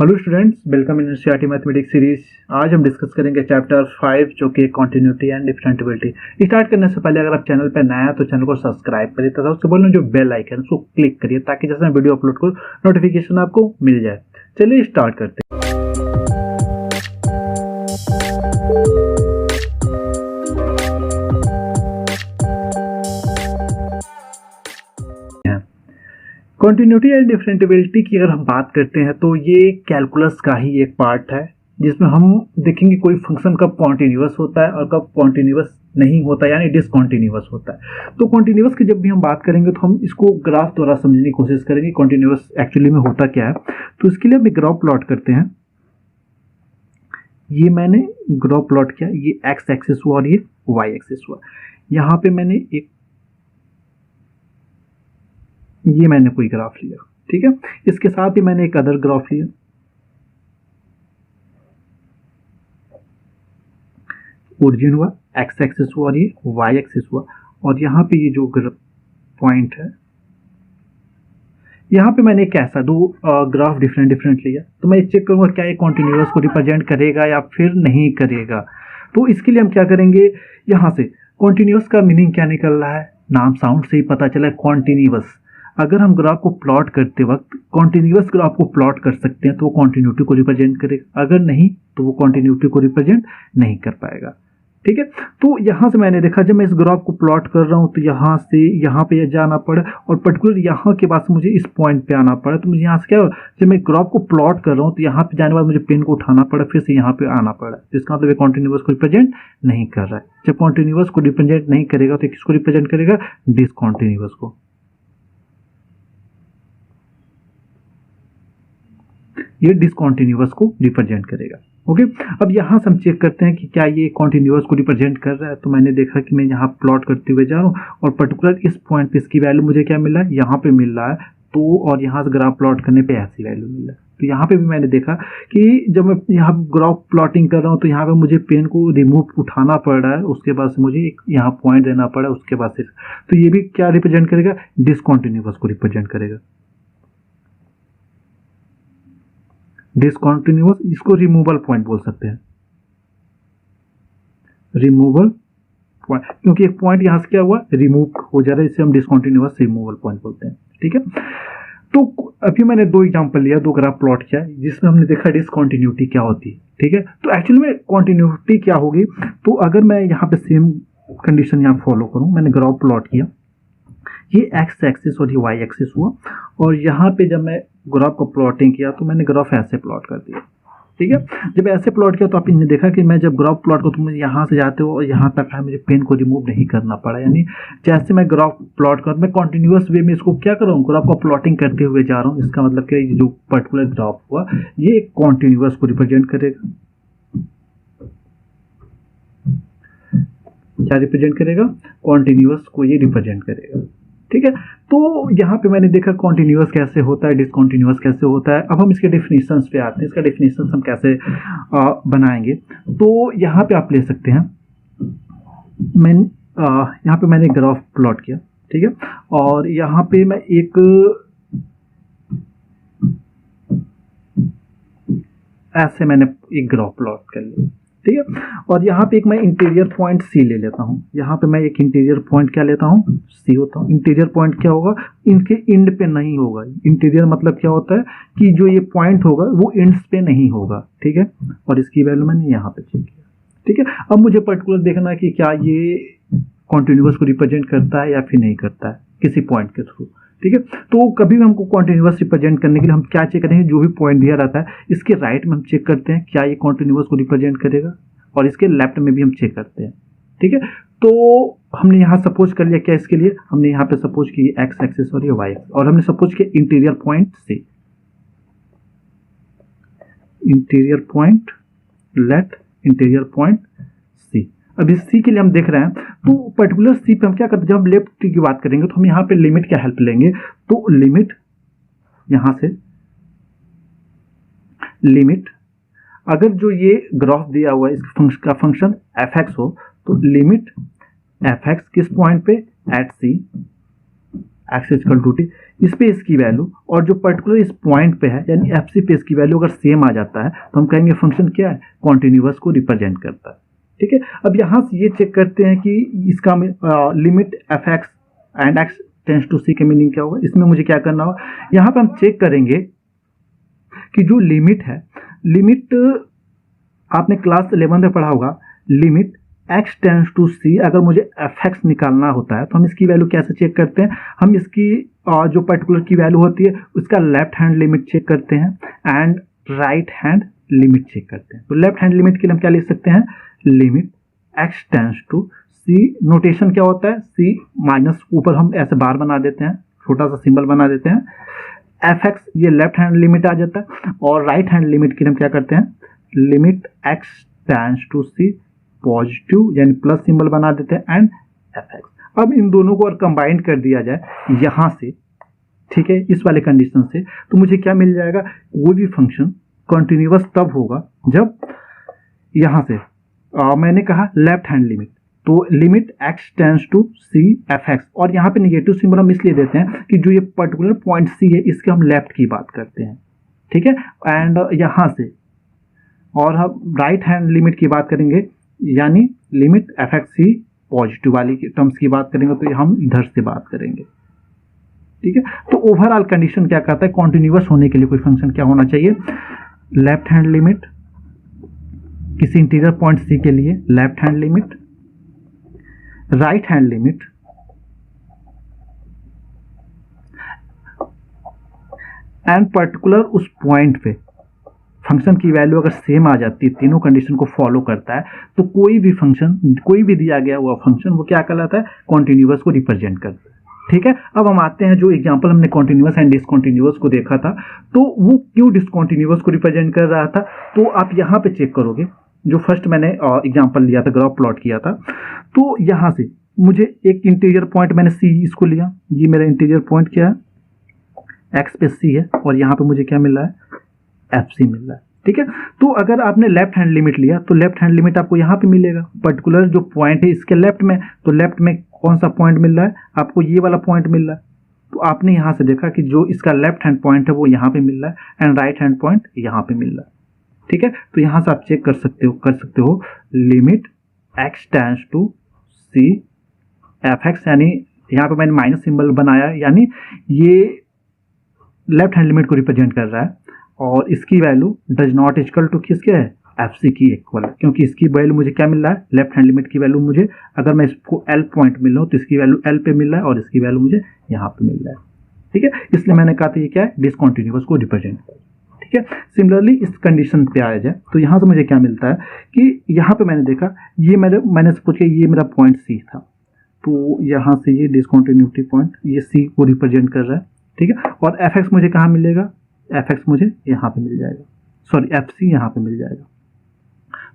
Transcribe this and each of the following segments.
Hello students, welcome in NCERT mathematics series. आज हम discuss करेंगे चैप्टर 5 जो कि कंटिन्यूटी एंड डिफरेंटिबिलिटी। स्टार्ट करने से पहले अगर आप चैनल पर नया है तो चैनल को सब्सक्राइब करिए तथा उससे बोलना जो बेल आइकन उसको क्लिक करिए ताकि जैसे मैं वीडियो अपलोड करूँ नोटिफिकेशन आपको मिल जाए। चलिए स्टार्ट करते हैं। कंटिन्यूटी एंड डिफरेंटिबिलिटी की अगर हम बात करते हैं तो ये कैलकुलस का ही एक पार्ट है जिसमें हम देखेंगे कोई फंक्शन कब कॉन्टिन्यूअस होता है और कब कॉन्टिन्यूअस नहीं होता यानी डिसकॉन्टिन्यूअस होता है। तो कॉन्टिन्यूअस की जब भी हम बात करेंगे तो हम इसको ग्राफ द्वारा समझने की कोशिश करेंगे कॉन्टिन्यूअस एक्चुअली में होता क्या है। तो इसके लिए हम एक ग्राफ प्लॉट करते हैं। ये मैंने ग्राफ प्लॉट किया, ये एक्स एक्सिस हुआ और ये वाई एक्सिस हुआ। यहाँ पे मैंने ये मैंने कोई ग्राफ लिया, ठीक है। इसके साथ ही मैंने एक अदर ग्राफ लिया, ओरिजिन हुआ, एक्स एक्सिस हुआ और ये वाई एक्सिस हुआ। और यहाँ पे ये जो पॉइंट है, यहाँ पे मैंने एक ऐसा दो ग्राफ डिफरेंट लिया। तो मैं चेक करूंगा क्या ये कॉन्टिन्यूअस को रिप्रेजेंट करेगा या फिर नहीं करेगा। तो इसके लिए हम क्या करेंगे, यहाँ से कॉन्टिन्यूअस का मीनिंग क्या निकल रहा है, नाम साउंड से ही पता चला है कॉन्टिन्यूअस। अगर हम ग्राफ को प्लॉट करते वक्त कॉन्टिन्यूअस ग्राफ को प्लॉट कर सकते हैं तो वो कॉन्टिन्यूटी को रिप्रेजेंट करेगा, अगर नहीं तो वो कॉन्टिन्यूटी को रिप्रेजेंट नहीं कर पाएगा, ठीक है। तो यहाँ से मैंने देखा जब मैं इस ग्राफ को प्लॉट कर रहा हूँ तो यहाँ से यहाँ पे जाना पड़ा और पर्टिकुलर यहाँ के बाद से मुझे इस पॉइंट पे आना पड़ा। तो मुझे यहाँ से क्या, जब मैं ग्राफ को प्लॉट कर रहा हूँ तो यहाँ पे जाने के बाद मुझे पेन को उठाना पड़ा, फिर से यहाँ पे आना पड़ा। तो इसका मतलब कॉन्टिन्यूअस को रिप्रेजेंट नहीं कर रहा है। जब कॉन्टिन्यूअस को रिप्रेजेंट नहीं करेगा तो किसको रिप्रेजेंट करेगा, डिसकॉन्टिन्यूअस को। ये डिसकॉन्टिन्यूअस को रिप्रेजेंट करेगा, ओके। अब यहाँ से हम चेक करते हैं कि क्या ये कॉन्टिन्यूअस को रिप्रेजेंट कर रहा है। तो मैंने देखा कि मैं यहाँ प्लॉट करते हुए जा रहा हूँ और पर्टिकुलर इस पॉइंट पे इसकी वैल्यू मुझे क्या मिल रहा है, यहाँ पे मिल रहा है। तो और यहाँ से ग्राफ प्लॉट करने पे ऐसी वैल्यू मिल रहा है। तो यहाँ पे भी मैंने देखा कि जब मैं यहाँ ग्राफ प्लॉटिंग कर रहा हूँ तो यहाँ पे मुझे पेन को रिमूव उठाना पड़ रहा है, उसके बाद से मुझे एक यहाँ पॉइंट देना पड़ा, उसके बाद से तो ये भी क्या रिप्रेजेंट करेगा, डिसकॉन्टिन्यूअस को रिप्रेजेंट करेगा। डिसकॉन्टिन्यूअस, इसको रिमूवल पॉइंट बोल सकते हैं, रिमूवल पॉइंट, क्योंकि एक पॉइंट यहां से क्या हुआ, रिमूव हो जा रहा है, इसे हम डिसकॉन्टिन्यूअस रिमूवल पॉइंट बोलते हैं, ठीक है। तो अभी मैंने दो एग्जांपल लिया, दो ग्राफ प्लॉट किया जिसमें हमने देखा डिसकॉन्टिन्यूटी क्या होती है, ठीक है। तो एक्चुअली में कॉन्टिन्यूटी क्या होगी, तो अगर मैं यहाँ पे सेम कंडीशन यहाँ फॉलो करूँ, मैंने ग्राफ प्लॉट किया, ये एक्स एक्सिस और ये वाई एक्सिस हुआ। और यहाँ पे जब मैं ग्राफ को प्लॉटिंग किया तो मैंने ग्राफ ऐसे प्लॉट कर दिया, ठीक है। जब ऐसे प्लॉट किया तो आपने देखा कि मैं जब ग्राफ प्लॉट को, तो मुझे यहाँ से जाते हो और यहाँ तक है, मुझे पेन को रिमूव नहीं करना पड़ा। यानी जैसे मैं ग्राफ प्लॉट कर, मैं कॉन्टिन्यूअस वे में इसको क्या कर रहा हूँ, ग्राफ को प्लॉटिंग करते हुए जा रहा हूँ। इसका मतलब क्या, जो पर्टिकुलर ग्राफ हुआ ये कॉन्टिन्यूअस को रिप्रेजेंट करेगा। क्या रिप्रेजेंट करेगा, कॉन्टिन्यूअस को ये रिप्रेजेंट करेगा, ठीक है। तो यहाँ पे मैंने देखा कॉन्टिन्यूअस कैसे होता है, डिसकॉन्टिन्यूअस कैसे होता है। अब हम इसके डेफिनेशंस पे आते हैं, इसका डेफिनेशंस हम कैसे बनाएंगे। तो यहाँ पे आप ले सकते हैं, यहाँ पे मैंने ग्राफ प्लॉट किया, ठीक है। और यहाँ पे मैं एक ऐसे मैंने एक ग्राफ प्लॉट कर लिया, ठीक है। और यहाँ पे एक मैं इंटीरियर पॉइंट सी ले लेता हूँ। यहाँ पे मैं एक इंटीरियर पॉइंट क्या लेता हूँ, सी होता हूँ। इंटीरियर पॉइंट क्या होगा, इनके एंड पे नहीं होगा। इंटीरियर मतलब क्या होता है कि जो ये पॉइंट होगा वो एंड्स पे नहीं होगा, ठीक है। और इसकी वैल्यू मैंने यहाँ पे चेक किया, ठीक है। अब मुझे पर्टिकुलर देखना है कि क्या ये कॉन्टिन्यूअस को रिप्रेजेंट करता है या फिर नहीं करता है किसी पॉइंट के थ्रू, ठीक है। तो कभी भी हमको कॉन्टिन्यूअस रिप्रेजेंट करने के लिए हम क्या चेक करेंगे, जो भी पॉइंट दिया रहता है इसके राइट में हम चेक करते हैं क्या ये कॉन्टिन्यूअस को रिप्रेजेंट करेगा, और इसके लेफ्ट में भी हम चेक करते हैं, ठीक है। तो हमने यहाँ सपोज कर लिया क्या, इसके लिए हमने यहाँ पे सपोज की एक्स एक्सिस और ये वाई एक्सिस, और हमने सपोज किया interior point C, interior point, let interior point C. अब इस सी के लिए हम देख रहे हैं तो पर्टिकुलर सी पे हम क्या करते हैं, जब हम लेफ्ट की बात करेंगे तो हम यहाँ पे लिमिट क्या हेल्प लेंगे। तो लिमिट, यहाँ से लिमिट, अगर जो ये ग्राफ दिया हुआ है इसका फंक्शन एफ एक्स हो तो लिमिट एफ एक्स किस पॉइंट पे, at c, x equal to t, इस पे इसकी वैल्यू, और जो पर्टिकुलर इस पॉइंट पे है यानी एफ सी पे इसकी वैल्यू अगर सेम आ जाता है तो हम कहेंगे फंक्शन क्या है, कॉन्टिन्यूअस को रिप्रेजेंट करता है। ठीक है, अब यहाँ से ये चेक करते हैं कि इसका limit F X and X tends to C के मीनिंग क्या होगा। इसमें मुझे क्या करना होगा, यहाँ पे हम चेक करेंगे कि जो लिमिट है, लिमिट आपने क्लास 11 में पढ़ा होगा, लिमिट एक्स टेंस टू सी, अगर मुझे एफ एक्स निकालना होता है तो हम इसकी वैल्यू कैसे चेक करते हैं, हम इसकी जो पर्टिकुलर की वैल्यू होती है उसका लेफ्ट हैंड लिमिट चेक करते हैं and right hand limit check करते हैं। तो लेफ्ट हैंड लिमिट के लिए हम क्या लिख सकते हैं, limit x tends to c, notation क्या होता है, सी माइनस ऊपर हम ऐसे बार बना देते हैं, छोटा सा सिंबल बना देते हैं, एफ एक्स ये लेफ्ट हैंड लिमिट आ जाता है, और राइट हैंड लिमिट के लिए हम क्या करते हैं, limit x tends to c positive यानी प्लस सिंबल बना देते हैं एंड एफ एक्स। अब इन दोनों को और कंबाइन कर दिया जाए यहाँ से, ठीक है, इस वाले कंडीशन से, तो मुझे क्या मिल जाएगा, कोई भी फंक्शन कॉन्टिन्यूअस तब होगा जब यहाँ से मैंने कहा लेफ्ट हैंड लिमिट, तो limit x tends to c f x, और यहाँ पे निगेटिव सिंबल हम इसलिए देते हैं कि जो ये पर्टिकुलर पॉइंट सी है इसके हम लेफ्ट की बात करते हैं। ठीक है, एंड यहाँ से और हम राइट हैंड लिमिट की बात करेंगे यानी लिमिट एफ एक्स सी पॉजिटिव वाली टर्म्स की बात करेंगे, तो हम इधर से बात करेंगे। ठीक है, तो ओवरऑल कंडीशन क्या कहता है, कॉन्टिन्यूअस होने के लिए कोई फंक्शन क्या होना चाहिए, लेफ्ट हैंड लिमिट किसी इंटीरियर पॉइंट सी के लिए left hand limit, right hand limit and particular उस पॉइंट पे फंक्शन की वैल्यू अगर सेम आ जाती है, तीनों कंडीशन को फॉलो करता है, तो कोई भी फंक्शन, कोई भी दिया गया हुआ फंक्शन वो क्या कहलाता है, कॉन्टिन्यूअस को रिप्रेजेंट करता है। ठीक है, अब हम आते हैं जो एग्जांपल हमने कॉन्टिन्यूअस एंड डिसकॉन्टिन्यूअस को देखा था, तो वो क्यों डिसकॉन्टिन्यूअस को रिप्रेजेंट कर रहा था, तो आप यहाँ पे चेक करोगे, जो फर्स्ट मैंने एग्जांपल लिया था, ग्राफ प्लॉट किया था, तो यहाँ से मुझे एक इंटीरियर पॉइंट मैंने सी इसको लिया, ये मेरा इंटीरियर पॉइंट क्या है, एक्स पे सी है, और यहाँ पे मुझे क्या मिल रहा है, एफ सी मिल रहा है। ठीक है, तो अगर आपने लेफ्ट हैंड लिमिट लिया तो लेफ्ट हैंड लिमिट आपको यहाँ पे मिलेगा, पर्टिकुलर जो पॉइंट है इसके लेफ्ट में, तो लेफ्ट में कौन सा पॉइंट मिल रहा है, आपको ये वाला पॉइंट मिल रहा है, तो आपने यहाँ से देखा कि जो इसका लेफ्ट हैंड पॉइंट है वो यहाँ पे मिल रहा है एंड राइट हैंड पॉइंट यहाँ पे मिल रहा है। ठीक है, तो यहाँ से आप चेक कर सकते हो limit x tends to c f x, यानी यहाँ पे मैंने माइनस सिंबल बनाया, यानी ये लेफ्ट हैंड लिमिट को रिप्रेजेंट कर रहा है, और इसकी value does not equal to किसके है, एफ सी की इक्वल है, क्योंकि इसकी वैल्यू मुझे क्या मिल रहा है, लेफ्ट हैंड लिमिट की वैल्यू मुझे, अगर मैं इसको एल पॉइंट मिल रहा हूँ तो इसकी वैल्यू एल पे मिल रहा है और इसकी वैल्यू मुझे यहाँ पे मिल रहा है। ठीक है, इसलिए मैंने कहा था ये क्या है, डिसकॉन्टिन्यूअस को रिप्रेजेंट कर। ठीक है, सिमिलरली इस कंडीशन पे आया जाए तो यहाँ से मुझे क्या मिलता है कि यहाँ पे मैंने देखा ये मैंने सपोज किया ये मेरा पॉइंट सी था, तो यहाँ से ये डिसकॉन्टिन्यूटी पॉइंट ये सी को रिप्रेजेंट कर रहा है। ठीक है, और एफ एक्स मुझे कहाँ मिलेगा, एफ एक्स मुझे यहाँ पे मिल जाएगा, सॉरी एफ सी यहाँ पे मिल जाएगा,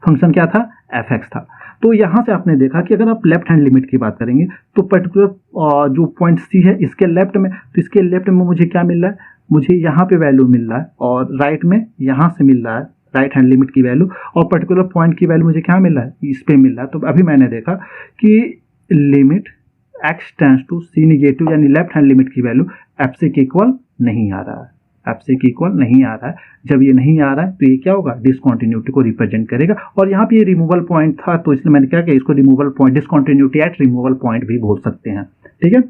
फंक्शन क्या था, एफ एक्स था। तो यहाँ से आपने देखा कि अगर आप लेफ्ट हैंड लिमिट की बात करेंगे तो पर्टिकुलर जो पॉइंट सी है इसके लेफ्ट में, तो इसके लेफ्ट में मुझे क्या मिल रहा है, मुझे यहाँ पे वैल्यू मिल रहा है, और राइट में यहाँ से मिल रहा है राइट हैंड लिमिट की वैल्यू, और पर्टिकुलर पॉइंट की वैल्यू मुझे क्या मिल रहा है, इस पे मिल रहा है। तो अभी मैंने देखा कि limit x tends to c negative यानी लेफ्ट हैंड लिमिट की वैल्यू एफ सी के इक्वल नहीं आ रहा है, एफ सी के इक्वल नहीं आ रहा है। जब ये नहीं आ रहा है तो ये क्या होगा, डिसकॉन्टिन्यूटी को रिप्रेजेंट करेगा, और यहाँ पे ये रिमूवल पॉइंट था तो इसलिए मैंने क्या किया, इसको removal point, discontinuity at removal point भी बोल सकते हैं। ठीक है,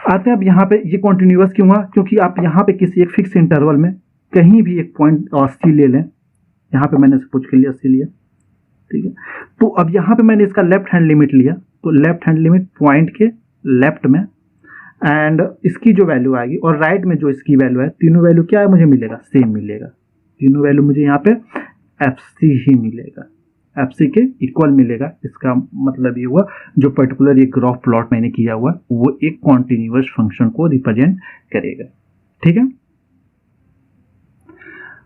आते हैं अब यहाँ पे ये कॉन्टिन्यूअस क्यों हुआ, क्योंकि आप यहाँ पे किसी एक फिक्स इंटरवल में कहीं भी एक पॉइंट और सी ले लें, यहाँ पे मैंने सपोज कर लिया सी लिया। ठीक है, तो अब यहाँ पे मैंने इसका लेफ्ट हैंड लिमिट लिया, तो लेफ्ट हैंड लिमिट पॉइंट के लेफ्ट में एंड इसकी जो वैल्यू आएगी और राइट में जो इसकी वैल्यू है, तीनों वैल्यू क्या है मुझे मिलेगा, सेम मिलेगा, तीनों वैल्यू मुझे यहाँ पे एफ सी ही मिलेगा, एफ सी के इक्वल मिलेगा। इसका मतलब ये हुआ जो पर्टिकुलर ये ग्राफ प्लॉट मैंने किया हुआ वो एक कॉन्टिन्यूअस फंक्शन को रिप्रेजेंट करेगा। ठीक है,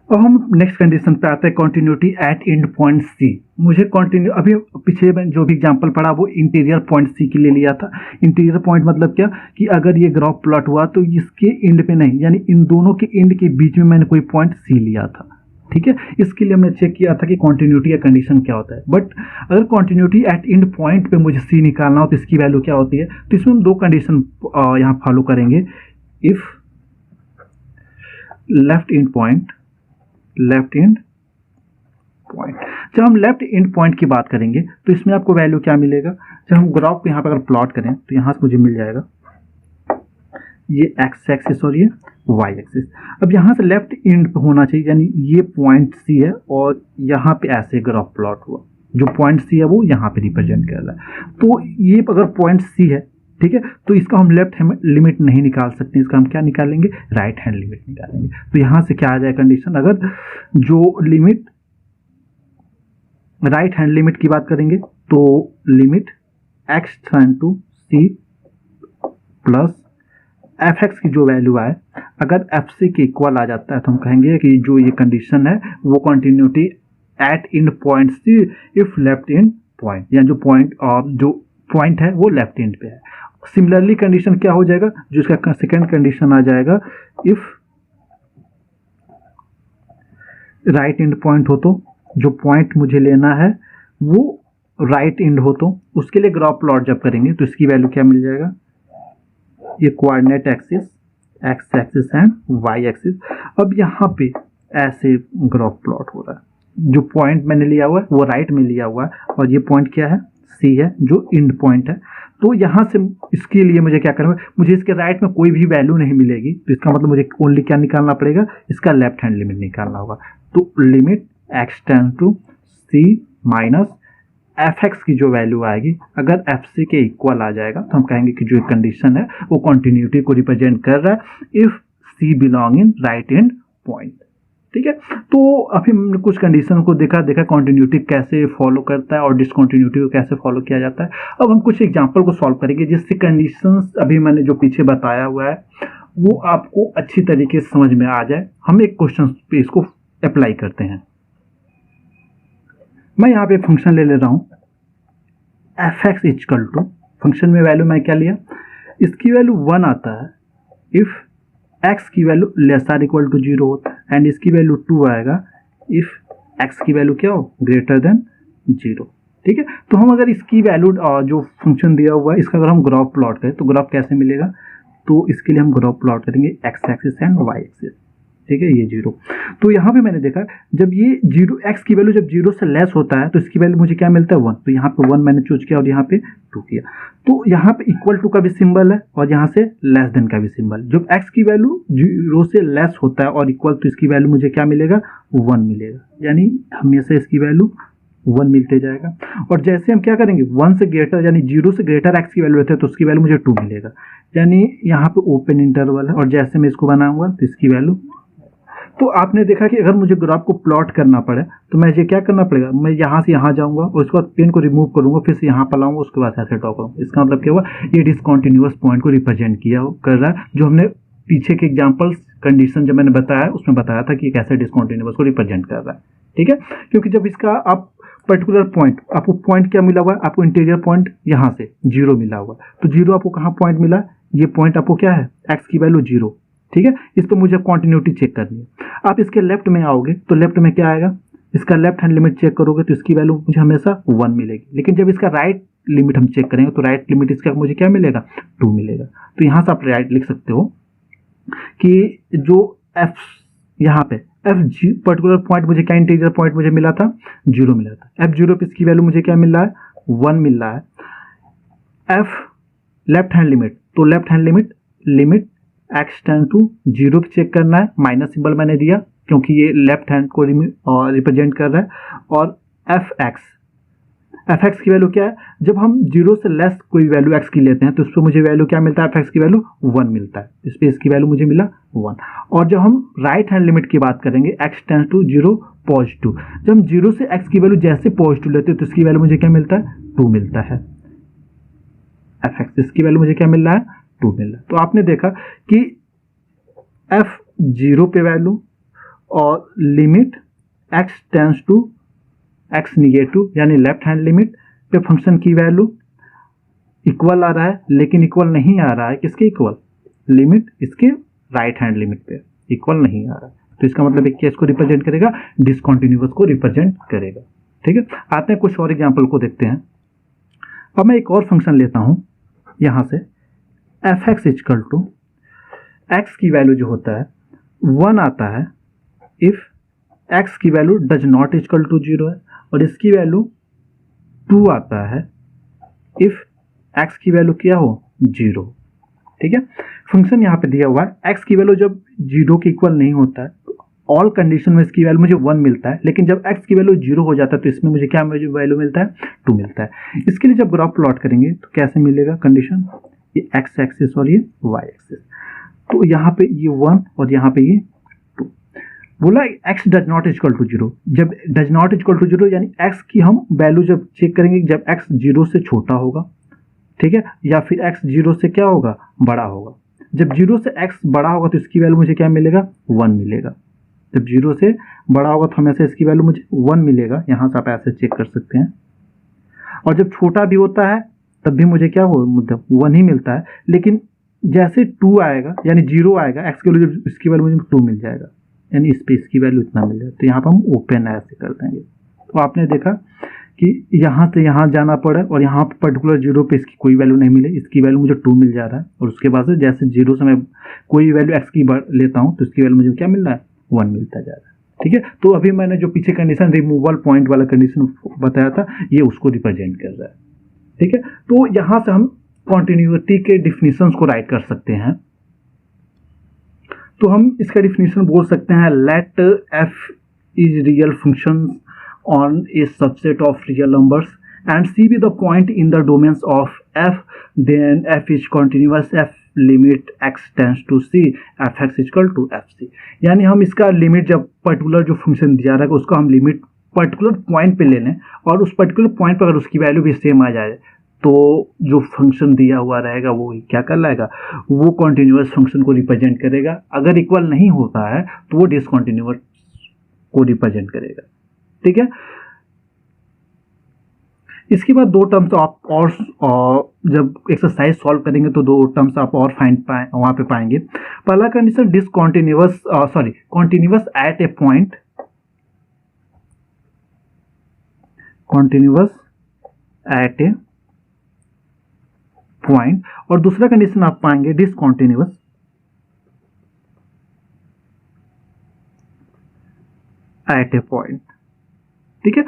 अब हम नेक्स्ट कंडीशन पे आते हैं, continuity at end point c. मुझे कॉन्टिन्यू, अभी पीछे में जो भी एग्जांपल पढ़ा वो इंटीरियर पॉइंट सी के लिए लिया था। इंटीरियर पॉइंट मतलब क्या कि अगर ये ग्राफ प्लॉट हुआ तो इसके एंड पे नहीं, यानी इन दोनों के एंड के बीच में मैंने कोई पॉइंट सी लिया था। ठीक है। इसके लिए हमने चेक किया था कि कॉन्टिन्यूटी या कंडीशन क्या होता है। बट अगर कॉन्टिन्यूटी एट इंड पॉइंट पे मुझे सी निकालना हो तो इसकी वैल्यू क्या होती है, तो इसमें हम दो कंडीशन यहाँ फॉलो करेंगे। इफ लेफ्ट इंड पॉइंट जब हम लेफ्ट इंड पॉइंट की बात करेंगे तो इसमें आपको वैल्यू क्या मिलेगा, जब हम ग्राफ को यहाँ पर अगर प्लॉट करें तो यहाँ से मुझे मिल जाएगा ये एक्स एक्सिस और ये वाई एक्सिस। अब यहाँ से लेफ्ट इंड पे होना चाहिए, यानी ये पॉइंट सी है और यहाँ पे ऐसे ग्राफ प्लॉट हुआ, जो पॉइंट सी है वो यहाँ पे रिप्रेजेंट कर रहा है। तो ये अगर पॉइंट सी है, ठीक है, तो इसका हम लेफ्ट हैंड लिमिट नहीं निकाल सकते, इसका हम क्या निकालेंगे, राइट हैंड लिमिट निकालेंगे। तो यहाँ से क्या आ जाए कंडीशन, अगर जो लिमिट राइट हैंड लिमिट की बात करेंगे तो limit x tend to c plus f x की जो वैल्यू आए, अगर एफ सी के इक्वल आ जाता है तो हम कहेंगे कि जो ये कंडीशन है वो continuity at end point c if left end point, या जो पॉइंट है वो लेफ्ट इंड पे है। सिमिलरली कंडीशन क्या हो जाएगा, जो इसका सेकेंड कंडीशन आ जाएगा, इफ राइट इंड पॉइंट हो तो जो पॉइंट मुझे लेना है वो राइट इंड हो तो उसके लिए ग्राफ प्लॉट जब करेंगे तो इसकी वैल्यू क्या मिल जाएगा, ये coordinate axis x axis and y axis. अब यहाँ पे ऐसे ग्राफ प्लॉट हो रहा है, जो पॉइंट मैंने लिया हुआ है वो राइट में लिया हुआ है और ये पॉइंट क्या है, सी है, जो इंड पॉइंट है। तो यहाँ से इसके लिए मुझे क्या करना है, मुझे इसके राइट में कोई भी वैल्यू नहीं मिलेगी, तो इसका मतलब मुझे ओनली क्या निकालना पड़ेगा, इसका लेफ्ट हैंड लिमिट निकालना होगा। तो limit x tend to c minus f x की जो वैल्यू आएगी, अगर एफ सी के इक्वल आ जाएगा तो हम कहेंगे कि जो कंडीशन है वो कॉन्टिन्यूटी को रिप्रेजेंट कर रहा है if c belong in right end point. ठीक है, तो अभी हमने कुछ कंडीशन को देखा कॉन्टिन्यूटी कैसे फॉलो करता है और डिसकॉन्टिन्यूटी को कैसे फॉलो किया जाता है। अब हम कुछ एग्जांपल को सॉल्व करेंगे जिससे कंडीशंस अभी मैंने जो पीछे बताया हुआ है वो आपको अच्छी तरीके से समझ में आ जाए। हम एक क्वेश्चन पे इसको अप्लाई करते हैं। मैं यहाँ पे फंक्शन ले रहा हूँ f x equal to, function में वैल्यू मैं क्या लिया, इसकी वैल्यू 1 आता है इफ एक्स की value less or equal to 0 होता है, एंड इसकी वैल्यू 2 आएगा इफ एक्स की वैल्यू क्या हो, ग्रेटर देन 0। ठीक है, तो हम अगर इसकी वैल्यू जो फंक्शन दिया हुआ है इसका अगर हम ग्राफ प्लॉट करें तो ग्राफ कैसे मिलेगा, तो इसके लिए हम ग्राफ प्लॉट करेंगे x axis and y axis. ठीक है, ये 0। तो यहाँ पे मैंने देखा जब ये 0 एक्स की वैल्यू जब 0 से लेस होता है तो इसकी वैल्यू मुझे क्या मिलता है, 1। तो यहाँ पे 1 मैंने चूज किया और यहाँ पे 2 किया। तो यहाँ पे इक्वल टू का भी सिंबल है और यहाँ से लेस देन का भी सिंबल। जब एक्स की वैल्यू 0 से लेस होता है और इक्वल, तो इसकी वैल्यू मुझे क्या मिलेगा, 1 मिलेगा, यानी हमेशा इसकी वैल्यू 1 मिलते जाएगा। और जैसे हम क्या करेंगे 1 से ग्रेटर यानी 0 से ग्रेटर एक्स की वैल्यू रहती है तो उसकी वैल्यू मुझे 2 मिलेगा, यानी यहाँ पे ओपन इंटरवल है। और जैसे मैं इसको बनाऊंगा तो इसकी वैल्यू, तो आपने देखा कि अगर मुझे ग्राफ को प्लॉट करना पड़े तो मुझे क्या करना पड़ेगा, मैं यहाँ से यहाँ जाऊँगा और उसके बाद पेन को रिमूव करूँगा, फिर से यहाँ पर लाऊंगा, उसके बाद ऐसे ड्रॉ करूँगा। इसका मतलब क्या हुआ, ये डिसकॉन्टिन्यूअस पॉइंट को रिप्रेजेंट कर रहा है, जो हमने पीछे के एग्जाम्पल्स कंडीशन जब मैंने बताया उसमें बताया था कि कैसे डिसकॉन्टिन्यूअस को रिप्रेजेंट कर रहा है। ठीक है, क्योंकि जब इसका आप पर्टिकुलर पॉइंट, आपको पॉइंट क्या मिला हुआ है, आपको इंटीरियर पॉइंट यहाँ से 0 मिला हुआ है, तो 0 आपको कहाँ पॉइंट मिला, ये पॉइंट आपको क्या है, एक्स की वैल्यू 0। ठीक है, इस पर मुझे कॉन्टिन्यूटी चेक करनी है। आप इसके लेफ्ट में आओगे तो लेफ्ट में क्या आएगा, इसका लेफ्ट हैंड लिमिट चेक करोगे तो इसकी वैल्यू मुझे हमेशा 1 मिलेगी। लेकिन जब इसका राइट लिमिट हम चेक करेंगे तो राइट लिमिट इसका मुझे क्या मिलेगा, 2 मिलेगा। तो यहाँ से आप राइट लिख सकते हो कि जो एफ यहाँ पे एफ जी पर्टिकुलर पॉइंट मुझे क्या, इंटीरियर पॉइंट मुझे मिला था 0 मिला था, एफ 0 पे इसकी वैल्यू मुझे क्या मिल रहा है, 1 मिल रहा है। एफ लेफ्ट हैंड लिमिट, तो left hand limit x tend to 0 check करना है, माइनस सिंबल मैंने दिया क्योंकि ये लेफ्ट हैंड को रिप्रेजेंट कर रहा है। और एफ एक्स की वैल्यू क्या है, जब हम 0 से लेस कोई वैल्यू एक्स की लेते हैं तो उस पर मुझे वैल्यू क्या मिलता है, एफ एक्स की वैल्यू 1 मिलता है, इस पर इसकी वैल्यू मुझे मिला 1। और जब हम राइट हैंड लिमिट की बात करेंगे एक्स टेंड टू 0 पॉजिटिव, जब हम 0 से एक्स की वैल्यू जैसे पॉजिटिव लेते हैं तो इसकी वैल्यू मुझे क्या मिलता है, 2 मिलता है। एफ एक्स इसकी वैल्यू मुझे क्या मिल रहा है, 2 मिल रहा है। तो आपने देखा कि एफ 0 पे वैल्यू और limit x tends to x negative यानी लेफ्ट हैंड लिमिट पे फंक्शन की वैल्यू इक्वल आ रहा है, लेकिन इक्वल नहीं आ रहा है किसके इक्वल, लिमिट इसके राइट हैंड लिमिट पे इक्वल नहीं आ रहा है। तो इसका मतलब एक केस को रिप्रेजेंट करेगा, डिसकंटिन्यूअस को रिप्रेजेंट करेगा। ठीक है, आते हैं कुछ और एग्जाम्पल को देखते हैं। अब मैं एक और फंक्शन लेता हूं यहां से, f x equal to x की वैल्यू जो होता है 1 आता है इफ एक्स की value does not equal to 0 है, और इसकी वैल्यू 2 आता है इफ एक्स की वैल्यू क्या हो 0। ठीक है, फंक्शन यहाँ पे दिया हुआ है, एक्स की वैल्यू जब 0 के इक्वल नहीं होता है तो ऑल कंडीशन में इसकी वैल्यू मुझे 1 मिलता है, लेकिन जब एक्स की वैल्यू 0 हो जाता है तो इसमें मुझे क्या वैल्यू मिलता है 2 मिलता है। इसके लिए जब ग्राफ प्लॉट करेंगे तो कैसे मिलेगा कंडीशन, ये एक्स एक्सिस और ये वाई एक्सिस, तो यहाँ पे ये 1 और यहाँ पे ये 2। बोला x does not equal to 0, जब डज नॉट इक्वल टू 0 यानी एक्स की हम वैल्यू जब चेक करेंगे जब एक्स 0 से छोटा होगा, ठीक है, या फिर एक्स 0 से क्या होगा बड़ा होगा। जब 0 से एक्स बड़ा होगा तो इसकी वैल्यू मुझे क्या मिलेगा 1 मिलेगा। जब 0 से बड़ा होगा तो हमेशा इसकी वैल्यू मुझे 1 मिलेगा, यहाँ से आप ऐसे चेक कर सकते हैं। और जब छोटा भी होता है तब भी मुझे क्या हो मतलब 1 ही मिलता है, लेकिन जैसे 2 आएगा यानी 0 आएगा एक्स की वैल्यू, इसकी वैल्यू मुझे 2 मिल जाएगा, यानी इस पे इसकी वैल्यू इतना मिल जाएगा। तो यहाँ पर हम ओपन ऐसे कर देंगे। तो आपने देखा कि यहाँ से यहाँ जाना पड़ा और यहाँ पर पर्टिकुलर 0 पे इसकी कोई वैल्यू नहीं मिले, इसकी वैल्यू मुझे 2 मिल जा रहा है, और उसके बाद से जैसे 0 से मैं कोई वैल्यू एक्स की लेता हूँ तो इसकी वैल्यू मुझे क्या मिल रहा है 1 मिलता जा रहा है। ठीक है, तो अभी मैंने जो पीछे कंडीशन रिमूवल पॉइंट वाला कंडीशन बताया था ये उसको रिप्रेजेंट कर रहा है। ठीक है, तो यहाँ से हम कॉन्टिन्यूटी के डिफिनीशंस को राइट कर सकते हैं। तो हम इसका डिफिनीशन बोल सकते हैं, let f is real function on a subset of real numbers and c be the point in the domains of f, then f is continuous, f limit x tends to c, f x is equal to f c। यानी हम इसका limit जब particular जो function दिया रहेगा उसका हम limit particular point पे ले लें, और उस पर्टिकुलर पॉइंट पर अगर उसकी वैल्यू भी सेम आ जाए तो जो फंक्शन दिया हुआ रहेगा वो क्या कर लाएगा, वो कॉन्टिन्यूअस फंक्शन को रिप्रेजेंट करेगा। अगर इक्वल नहीं होता है तो वो डिसकंटिन्यूअस को रिप्रेजेंट करेगा। ठीक है, इसके बाद 2 टर्म्स आप और जब एक्सरसाइज सॉल्व करेंगे तो 2 टर्म्स आप और वहां पे पाएंगे। पहला condition discontinuous continuous at a point, continuous at a point, और दूसरा कंडीशन आप पाएंगे डिसकंटिन्यूअस एट ए पॉइंट। ठीक है,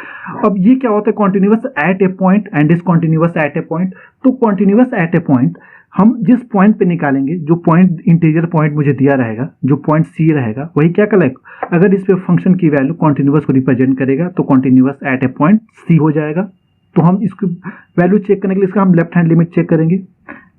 अब ये क्या होता है continuous at a point and discontinuous at a point. तो कॉन्टिन्यूअस एट ए पॉइंट हम जिस पॉइंट पे निकालेंगे, जो पॉइंट इंटीरियर पॉइंट मुझे दिया रहेगा, जो पॉइंट सी रहेगा वही क्या कहलाएगा, अगर इस पे फंक्शन की वैल्यू कॉन्टिन्यूअस को रिप्रेजेंट करेगा तो कॉन्टिन्यूअस एट ए पॉइंट सी हो जाएगा। तो हम इसकी वैल्यू चेक करने के लिए इसका हम लेफ्ट हैंड लिमिट चेक करेंगे,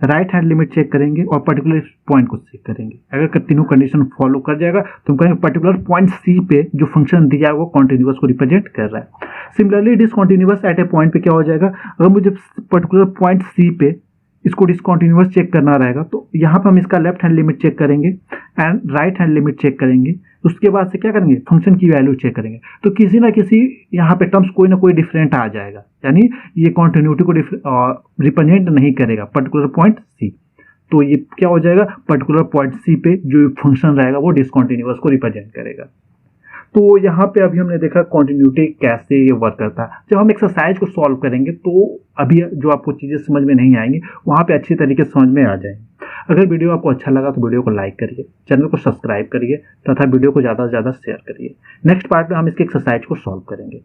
राइट हैंड लिमिट चेक करेंगे और पर्टिकुलर पॉइंट को चेक करेंगे। अगर तीनों कंडीशन फॉलो कर जाएगा तो हम कहेंगे पर्टिकुलर पॉइंट सी पे जो फंक्शन दिया है वो कॉन्टिन्यूअस को रिप्रेजेंट कर रहा है। Similarly discontinuous at a point पे क्या हो जाएगा, अगर मुझे पर्टिकुलर पॉइंट सी पे इसको डिसकंटिन्यूअस चेक करना रहेगा तो यहाँ पर हम इसका लेफ्ट हैंड लिमिट चेक करेंगे and right hand limit check करेंगे। उसके बाद से क्या करेंगे, फंक्शन की वैल्यू चेक करेंगे। तो किसी ना किसी यहाँ पे टर्म्स कोई ना कोई डिफरेंट आ जाएगा, यानी ये कॉन्टिन्यूटी को रिप्रेजेंट नहीं करेगा पर्टिकुलर पॉइंट सी। तो ये क्या हो जाएगा, पर्टिकुलर पॉइंट सी पे जो फंक्शन रहेगा वो डिसकंटिन्यूअस को रिप्रेजेंट करेगा। तो यहाँ पे अभी हमने देखा कॉन्टिन्यूटी कैसे ये वर्क करता है। जब हम एक्सरसाइज को सॉल्व करेंगे तो अभी जो आपको चीज़ें समझ में नहीं आएंगी वहाँ पे अच्छी तरीके से समझ में आ जाएंगे। अगर वीडियो आपको अच्छा लगा तो वीडियो को लाइक करिए, चैनल को सब्सक्राइब करिए तथा वीडियो को ज़्यादा से ज़्यादा शेयर करिए। नेक्स्ट पार्ट में हम इसके एक्सरसाइज को सॉल्व करेंगे।